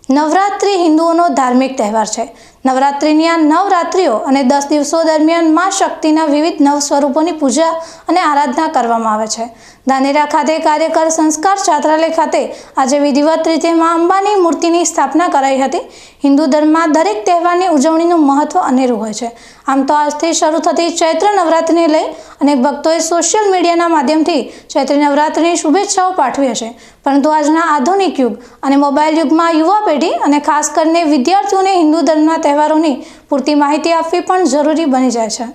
નવરાત્રિ હિન્દુઓનો ધાર્મિક તહેવાર છે। નવરાત્રિની આ નવરાત્રિઓ અને 10 દિવસો દરમિયાન માં શક્તિના વિવિધ નવ સ્વરૂપોની પૂજા અને આરાધના કરવામાં આવે છે। ધાનેરા ખાતે કાર્યકર સંસ્કાર છાત્રાલય ખાતે આજે વિધિવત રીતે માં અંબાની મૂર્તિની સ્થાપના કરાઈ હતી। હિન્દુ ધર્મમાં દરેક તહેવારની ઉજવણીનું મહત્વ અનેરું હોય છે। આમ તો આજથી શરૂ થતી ચૈત્ર નવરાત્રિને લઈ અનેક ભક્તોએ સોશિયલ મીડિયાના માધ્યમથી ચૈત્રી નવરાત્રિની શુભેચ્છાઓ પાઠવી હશે, પરંતુ આજના આધુનિક યુગ અને મોબાઈલ યુગમાં યુવા પેઢી અને ખાસ કરીને વિદ્યાર્થીઓને હિન્દુ ધર્મના તહેવારોની પૂરતી માહિતી આપવી પણ જરૂરી બની જાય છે।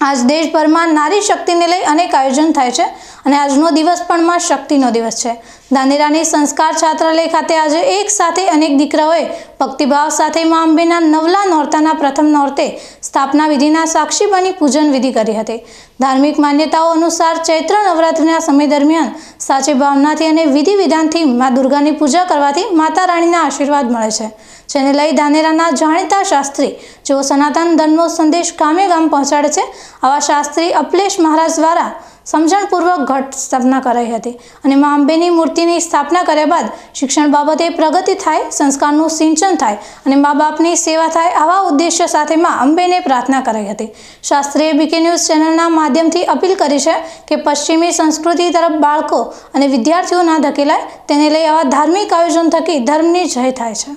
આજ દેશભરમાં નારી શક્તિને લઈ અનેક આયોજન થાય છે અને આજનો દિવસ પણ માં શક્તિનો દિવસ છે। ધાનેરાની સંસ્કાર છાત્રાલય ખાતે આજે એક સાથે અનેક દીકરાઓએ ભક્તિભાવ સાથે માં અંબેના નવલા નોરતાના પ્રથમ નોરતે સ્થાપના વિધિના સાક્ષી બની પૂજન વિધિ કરી હતી। ધાર્મિક માન્યતાઓ અનુસાર ચૈત્ર નવરાત્રિના સમય દરમિયાન સાચી ભાવનાથી અને વિધિ વિધાનથી માં દુર્ગાની પૂજા કરવાથી માતા રાણીના આશીર્વાદ મળે છે, જેને લઈ ધાનેરાના જાણીતા શાસ્ત્રી જેઓ સનાતન ધર્મનો સંદેશ ગામે ગામ પહોંચાડે છે, આવા શાસ્ત્રી અપલેશ મહારાજ દ્વારા સમજણપૂર્વક ઘટ સ્થાપના કરાઈ હતી અને માં અંબેની મૂર્તિની સ્થાપના કર્યા બાદ શિક્ષણ બાબતે પ્રગતિ થાય, સંસ્કારનું સિંચન થાય અને મા બાપની સેવા થાય, આવા ઉદ્દેશ્ય સાથે માં અંબેને પ્રાર્થના કરાઈ હતી। શાસ્ત્રીએ બીકે ન્યૂઝ ચેનલના માધ્યમથી અપીલ કરી છે કે પશ્ચિમી સંસ્કૃતિ તરફ બાળકો અને વિદ્યાર્થીઓ ના ધકેલાય, તેને લઈ આવા ધાર્મિક આયોજન થકી ધર્મની જય થાય છે।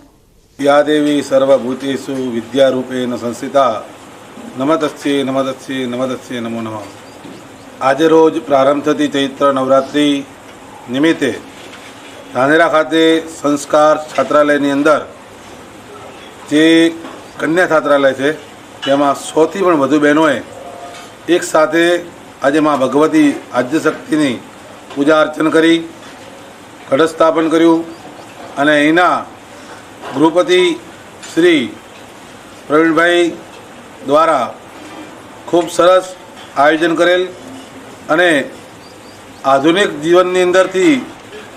या देवी सर्वभूतेषु विद्यारूपेण संस्थिता नमस्तस्यै नमस्तस्यै नमस्तस्यै नमो नमः। आज रोज प्रारंभ थती चैत्र नवरात्रि निमित्ते धानेरा खाते संस्कार छात्रालयनी अंदर जे कन्या छात्रालय है तेमां 100 थी पण वधु बहनोए एक साथे आज मां भगवती आद्यशक्तिनी पूजा अर्चन करी, घट स्थापन कर्युं अने एना गृहपति श्री प्रवीणभाई द्वारा खूब सरस आयोजन करेल अने आधुनिक जीवननी अंदरथी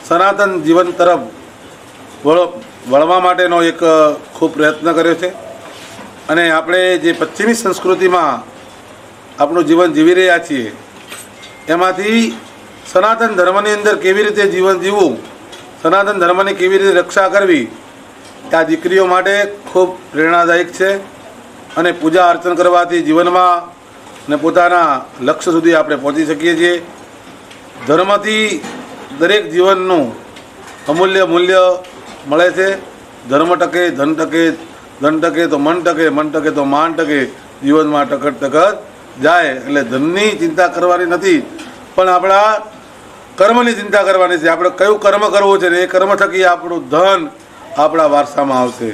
सनातन जीवन तरफ वळवा माटेनो एक खूब प्रयत्न कर्यो छे अने आपणे जे पश्चिमी संस्कृतिमां आपणुं जीवन जीवी रह्या छीए एमांथी सनातन धर्मनी अंदर केवी रीते जीवन जीवવું, सनातन धर्मनी केवी रीते रक्षा करवी त्या दीकरीओ माटे खूब प्रेरणादायक है अने पूजा अर्चन करवाथी जीवनमां ने पोताना लक्ष्य सुधी आपणे पहोंची शकीए छीए। धर्मथी दरेक जीवननुं अमूल्य मूल्य मळे छे। धर्म टके धन टके, धन टके तो मन टके, मन टके तो मान टके, जीवनमां टकट टकट जाए। एटले धननी चिंता करवानी नथी पण आपणा कर्मनी चिंता करवानी छे। आपणे कयुं कर्म करवुं छे ने ए कर्म थकी आपणुं धन આપણા વારસામાં આવશે।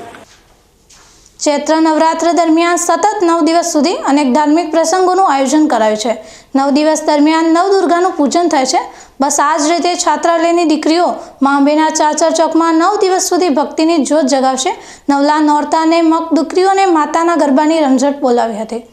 ચૈત્ર નવરાત્ર દરમિયાન સતત 9 દિવસ સુધી અનેક ધાર્મિક પ્રસંગોનું આયોજન કરાયું છે। 9 દિવસ દરમિયાન નવદુર્ગાનું પૂજન થાય છે। બસ આ જ રીતે છાત્રાલયની દીકરીઓ માં અંબેના ચાચર ચોકમાં 9 દિવસ સુધી ભક્તિની જ્યોત જગાવશે। નવલા નોરતાને મક દીકરીઓને માતાના ગરબાની રમઝટ બોલાવી હતી।